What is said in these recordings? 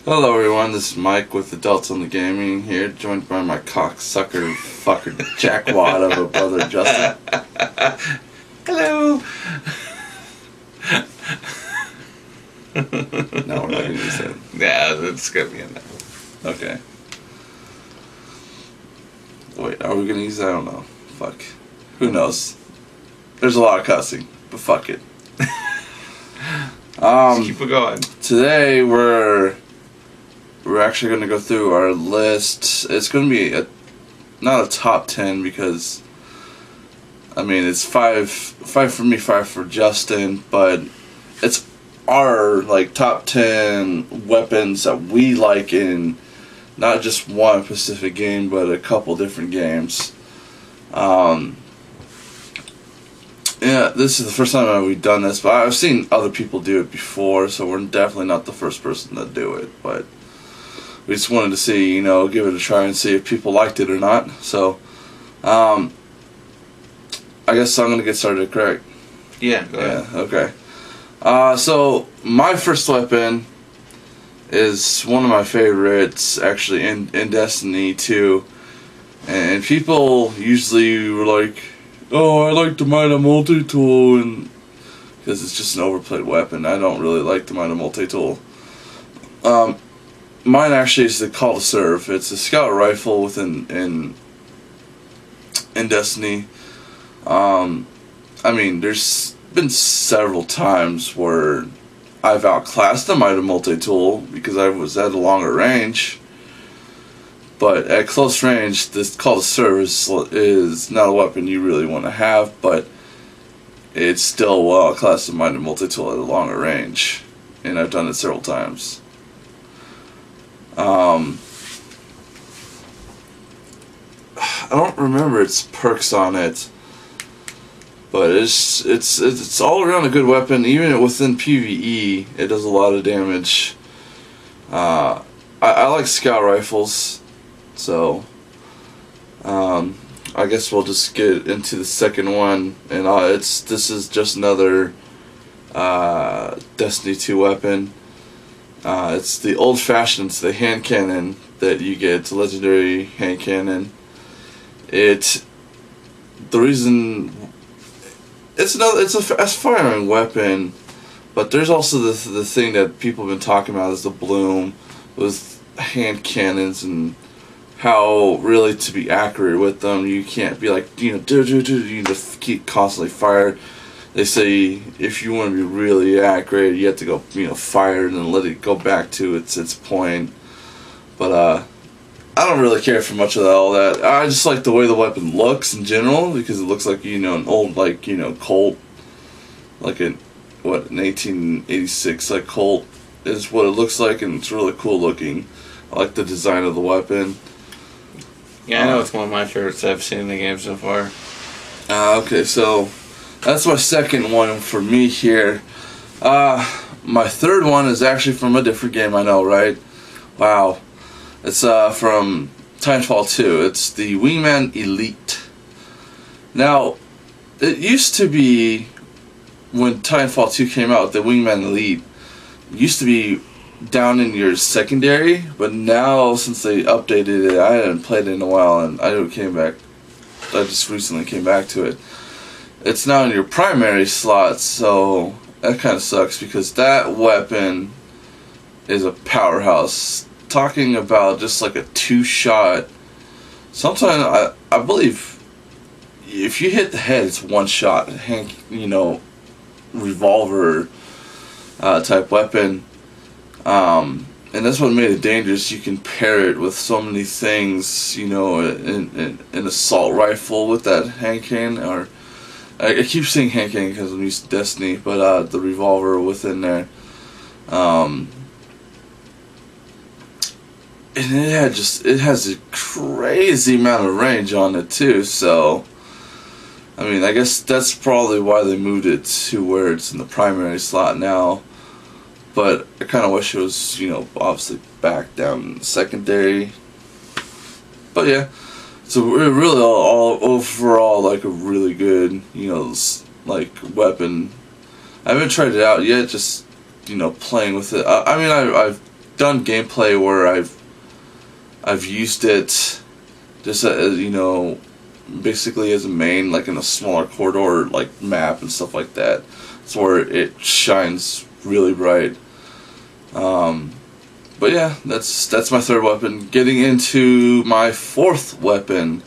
Hello everyone, this is Mike with Adults on the Gaming here, joined by my cocksucker fucker jackwad of a brother Justin. Hello! No, we're not going to use that. Yeah, it's going to be in there. Okay. Wait, are we going to use that? I don't know. Fuck. Who knows? There's a lot of cussing, but fuck it. Just keep it going. Today we're actually going to go through our list. It's going to be not a top 10 because, I mean, it's five for me, 5 for Justin, but it's our top 10 weapons that we like in not just one specific game, but a couple different games. Yeah, this is the first time that we've done this, but I've seen other people do it before, so we're definitely not the first person to do it, but we just wanted to see, give it a try and see if people liked it or not. So, I guess I'm going to get started, correct? Yeah, go ahead. Yeah, okay. So, my first weapon is one of my favorites, actually, in Destiny 2. And people usually were like, oh, I like the Mida Multi-Tool, and because it's just an overplayed weapon. I don't really like the Mida Multi-Tool. Mine actually is the Call to Serve. It's a scout rifle in Destiny. I mean, there's been several times where I've outclassed the Mida Multi-Tool because I was at a longer range. But at close range, this Call to Serve is not a weapon you really want to have, but it's still well outclassed the Mida Multi-Tool at a longer range. And I've done it several times. I don't remember its perks on it, but it's all around a good weapon. Even within PvE, it does a lot of damage. I like scout rifles, so I guess we'll just get into the second one, and this is just another Destiny 2 weapon. It's the old-fashioned, it's the hand cannon that you get. It's a legendary hand cannon. It's a fast-firing weapon, but there's also the thing that people have been talking about is the bloom with hand cannons and how really to be accurate with them you can't be like you just keep constantly fire. They say if you want to be really accurate, you have to go, fire and then let it go back to its point. But I don't really care for much of all that. I just like the way the weapon looks in general because it looks like an old Colt, like an 1886 Colt is what it looks like, and it's really cool looking. I like the design of the weapon. Yeah, I know it's one of my favorites I've seen in the game so far. Okay, so that's my second one for me here. My third one is actually from a different game, I know, right? Wow. It's from Titanfall 2. It's the Wingman Elite. Now, it used to be, when Titanfall 2 came out, the Wingman Elite used to be down in your secondary, but now, since they updated it, I hadn't played it in a while, and I just recently came back to it. It's now in your primary slot, so that kind of sucks because that weapon is a powerhouse. Talking about just like a 2-shot. Sometimes I believe if you hit the head, it's 1 shot. Revolver type weapon. And that's what made it dangerous. You can pair it with so many things. An assault rifle with that hand cannon, or I keep saying hand cannon because I'm used to Destiny, but the revolver within there. And it has a crazy amount of range on it too, so I mean, I guess that's probably why they moved it to where it's in the primary slot now. But I kind of wish it was, obviously back down in the secondary. But yeah, so we're really all overall like a really good, weapon. I haven't tried it out yet, just playing with it. I mean, I've done gameplay where I've used it just as, you know, basically as a main, like in a smaller corridor like map and stuff like that. It's where it shines really bright. But yeah, that's my third weapon. Getting into my fourth weapon,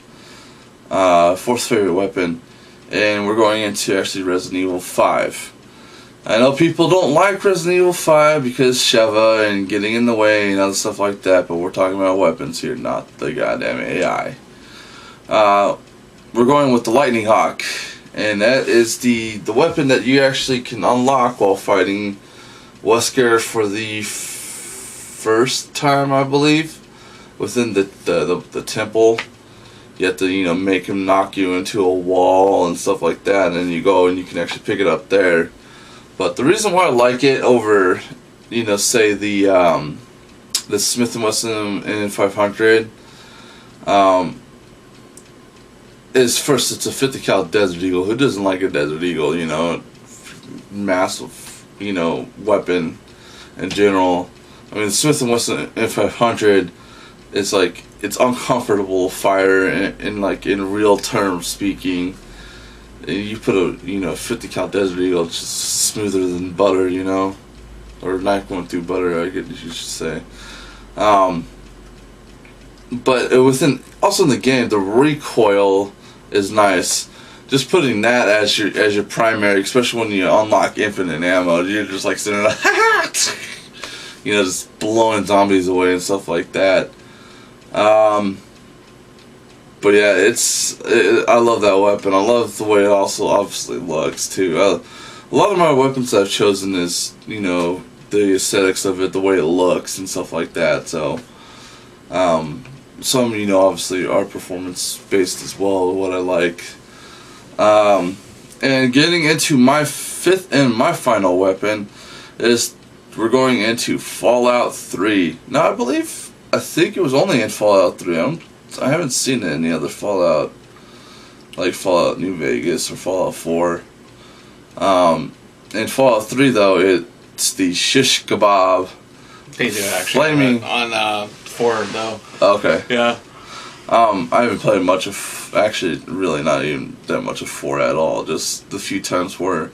fourth favorite weapon, and we're going into actually Resident Evil 5. I know people don't like Resident Evil 5 because Sheva and getting in the way and other stuff like that, but we're talking about weapons here, not the goddamn AI. We're going with the Lightning Hawk, and that is the weapon that you actually can unlock while fighting Wesker for the first time, I believe, within the temple. You have to, you know, make him knock you into a wall and stuff like that, and then you go and you can actually pick it up there. But the reason why I like it over, you know, say the Smith & Wesson N500, is first, it's a 50 cal Desert Eagle. Who doesn't like a Desert Eagle? You know, massive, you know, weapon in general. I mean, the Smith & Wesson N500 is like, it's uncomfortable fire in real terms speaking. You put a, you know, 50 cal Desert Eagle, it's just smoother than butter, you know, or knife going through butter, I guess you should say. But also in the game, the recoil is nice. Just putting that as your primary, especially when you unlock infinite ammo, you're just like sitting there, you know, just blowing zombies away and stuff like that. But yeah, I love that weapon. I love the way it also obviously looks too. A lot of my weapons I've chosen is, you know, the aesthetics of it, the way it looks and stuff like that. So, some, you know, obviously are performance based as well, what I like. And getting into my fifth and my final weapon is we're going into Fallout 3. Now I think it was only in Fallout 3. I haven't seen it in any other Fallout, like Fallout New Vegas or Fallout 4. In Fallout 3 though, it's the shish kebab. They do actually flaming on 4 though. Okay. Yeah. I haven't played much of, actually really not even that much of 4 at all. Just the few times where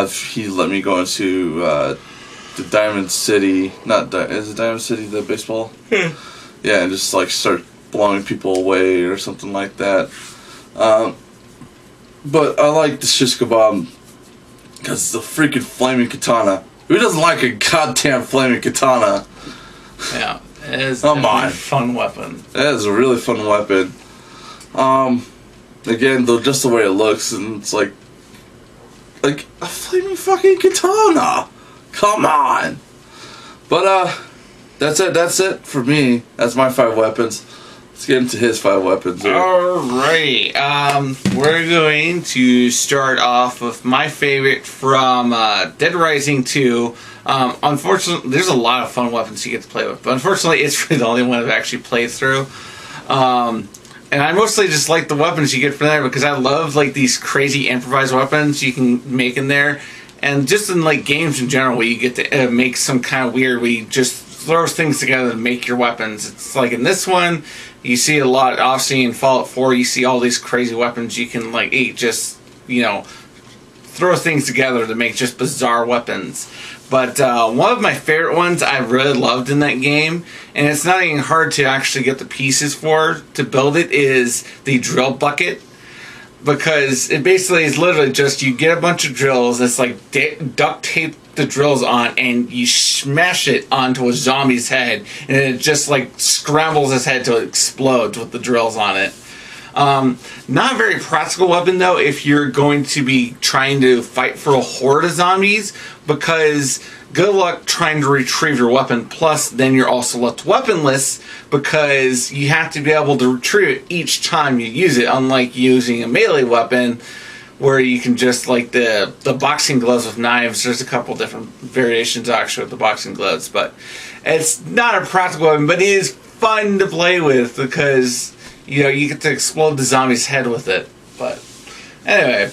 he let me go into the Diamond City, is it Diamond City the baseball? Yeah, and just like start blowing people away or something like that. But I like the shish kebab because it's a freaking flaming katana. Who doesn't like a goddamn flaming katana? Yeah, it is a fun weapon. It is a really fun weapon. Again, though, just the way it looks, and it's like a flaming fucking katana. Come on. But that's it for me. That's my 5 weapons. Let's get into his 5 weapons here. Alright, we're going to start off with my favorite from Dead Rising 2. Unfortunately, there's a lot of fun weapons you get to play with, but unfortunately, it's really the only one I've actually played through. And I mostly just like the weapons you get from there because I love like these crazy improvised weapons you can make in there. And just in like games in general where you get to make some kind of weird, where you just throws things together to make your weapons. It's like in this one, you see a lot, obviously in Fallout 4, you see all these crazy weapons you can like just, you know, throw things together to make just bizarre weapons. But one of my favorite ones I really loved in that game, and it's not even hard to actually get the pieces to build it, is the drill bucket. Because it basically is literally just, you get a bunch of drills, it's like duct tape the drills on, and you smash it onto a zombie's head, and it just like scrambles his head till it explodes with the drills on it. Not a very practical weapon though if you're going to be trying to fight for a horde of zombies, because good luck trying to retrieve your weapon, plus then you're also left weaponless because you have to be able to retrieve it each time you use it, unlike using a melee weapon where you can just, like the boxing gloves with knives. There's a couple different variations actually with the boxing gloves, but it's not a practical weapon, but it is fun to play with because, you know, you get to explode the zombie's head with it. But anyway,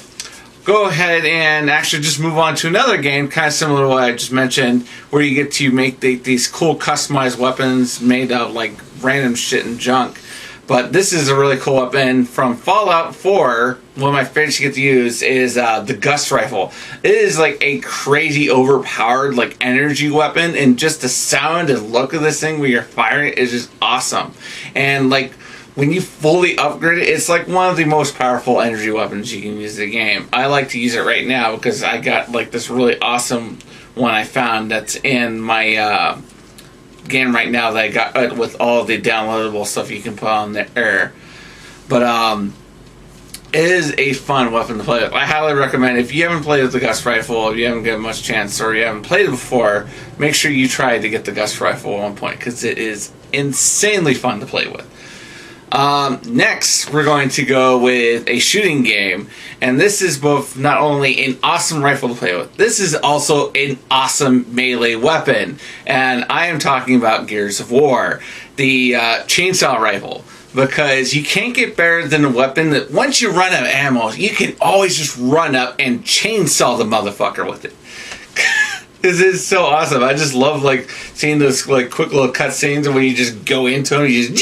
go ahead and actually just move on to another game, kind of similar to what I just mentioned, where you get to make these cool customized weapons made of like random shit and junk. But this is a really cool weapon from Fallout 4. One of my favorites you get to use is the Gust Rifle. It is like a crazy overpowered like energy weapon, and just the sound and look of this thing when you're firing it is just awesome. And like when you fully upgrade it, it's like one of the most powerful energy weapons you can use in the game. I like to use it right now because I got like this really awesome one I found that's in my game right now that I got with all the downloadable stuff you can put on there. But it is a fun weapon to play with. I highly recommend, if you haven't played with the Gust Rifle, if you haven't given much chance, or you haven't played it before, make sure you try to get the Gust Rifle at one point, because it is insanely fun to play with. Next, we're going to go with a shooting game, and this is both not only an awesome rifle to play with, this is also an awesome melee weapon, and I am talking about Gears of War, the chainsaw rifle, because you can't get better than a weapon that once you run out of ammo, you can always just run up and chainsaw the motherfucker with it. This is so awesome. I just love like seeing those like quick little cutscenes when you just go into them, you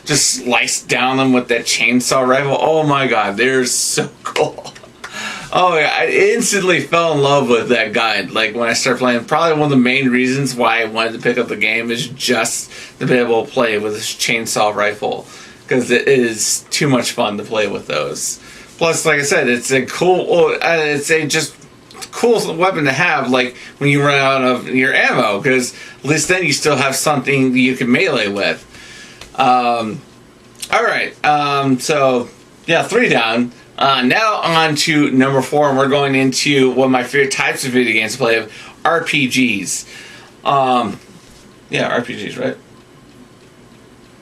just slice down them with that chainsaw rifle. Oh my god, they're so cool. Oh yeah, I instantly fell in love with that guide. Like when I started playing, probably one of the main reasons why I wanted to pick up the game is just to be able to play with this chainsaw rifle, because it is too much fun to play with those. Plus, like I said, it's a cool, it's a just cool weapon to have, like when you run out of your ammo, because at least then you still have something you can melee with. Alright, so yeah, 3 down. Now on to number 4, and we're going into one of my favorite types of video games to play, RPGs. Yeah, RPGs, right?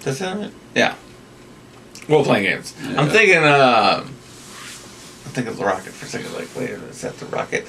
Does that right? Yeah. Role-playing games. Yeah. I'm thinking of the Rocket for a second, like, wait, is that the Rocket?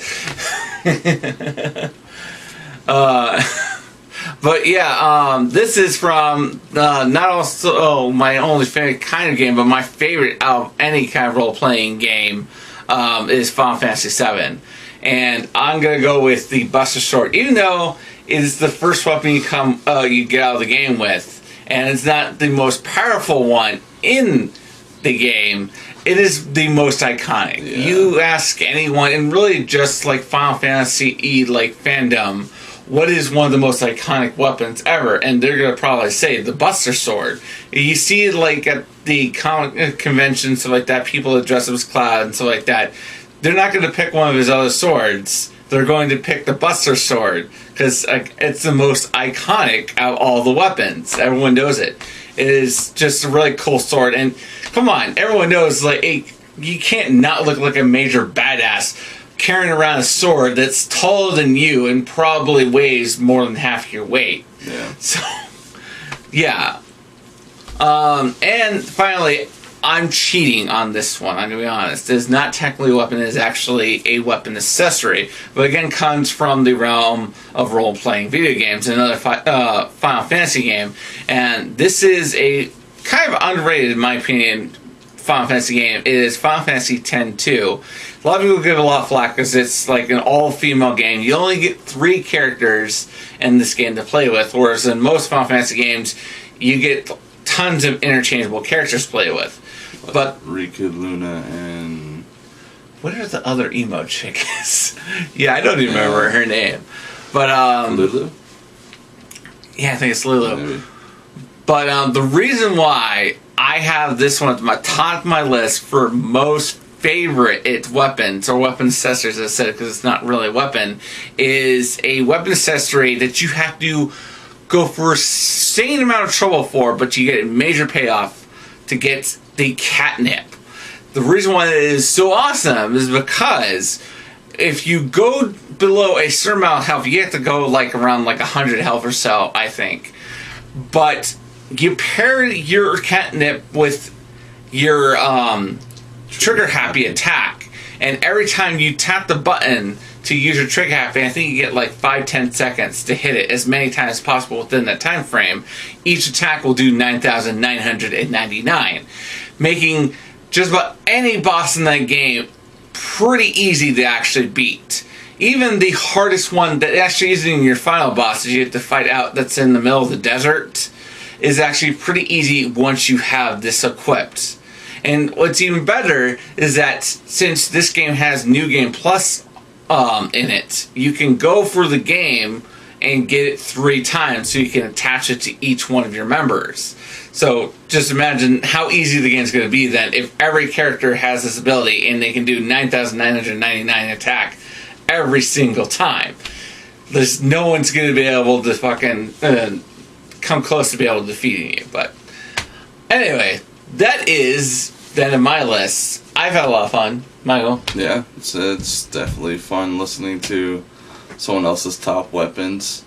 But yeah, this is from not also my only favorite kind of game, but my favorite out of any kind of role-playing game is Final Fantasy VII. And I'm going to go with the Buster Sword, even though it is the first weapon you get out of the game with, and it's not the most powerful one in the game. It is the most iconic. Yeah. You ask anyone, and really just like Final Fantasy like fandom, what is one of the most iconic weapons ever? And they're going to probably say the Buster Sword. You see it like at the comic conventions, stuff like that, people that dress up as Cloud and stuff like that. They're not going to pick one of his other swords. They're going to pick the Buster Sword, because it's the most iconic out of all the weapons. Everyone knows it. It is just a really cool sword. And come on, everyone knows, like, you can't not look like a major badass carrying around a sword that's taller than you and probably weighs more than half your weight. Yeah. So, yeah. And finally, I'm cheating on this one, I'm going to be honest. It is not technically a weapon, it is actually a weapon accessory. But again, comes from the realm of role-playing video games, another Final Fantasy game. And this is a kind of underrated, in my opinion, Final Fantasy game. It is Final Fantasy X-2. A lot of people give it a lot of flack because it's like an all-female game. You only get 3 characters in this game to play with, whereas in most Final Fantasy games, you get tons of interchangeable characters to play with. But Rika, Luna, and whatever the other emo chick is. Yeah, I don't even remember her name. But Lulu? Yeah, I think it's Lulu. Maybe. But the reason why I have this one at the top of my list for most favorite weapons or weapon accessories, as I said, because it's not really a weapon, is a weapon accessory that you have to go for a insane amount of trouble for, but you get a major payoff to get the catnip. The reason why it is so awesome is because if you go below a certain amount of health, you have to go like around like 100 health or so, I think. But you pair your catnip with your trigger happy attack, and every time you tap the button to use your trigger happy, I think you get like 5-10 seconds to hit it as many times as possible within that time frame. Each attack will do 9,999, making just about any boss in that game pretty easy to actually beat. Even the hardest one that actually isn't even your final boss that you have to fight out that's in the middle of the desert is actually pretty easy once you have this equipped. And what's even better is that since this game has New Game Plus in it, you can go for the game and get it 3 times so you can attach it to each one of your members. So just imagine how easy the game's going to be then if every character has this ability and they can do 9,999 attack every single time. There's no one's going to be able to fucking come close to be able to defeating you. But anyway, that is the end of my list. I've had a lot of fun. Michael? Yeah, it's definitely fun listening to someone else's top weapons.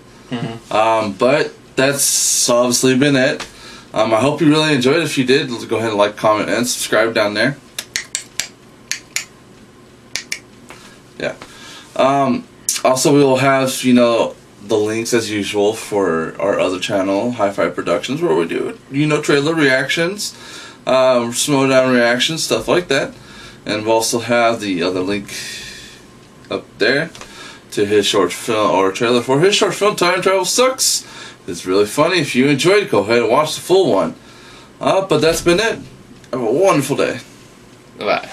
But that's obviously been it. I hope you really enjoyed it. If you did, go ahead and like, comment, and subscribe down there. Yeah. Also, we will have, the links as usual for our other channel, Hi-Fi Productions, where we do, trailer reactions, Schmoedown reactions, stuff like that. And we'll also have the other link up there to his short film, or trailer for his short film, Time Travel Sucks. It's really funny. If you enjoyed it, go ahead and watch the full one. But that's been it. Have a wonderful day. Bye.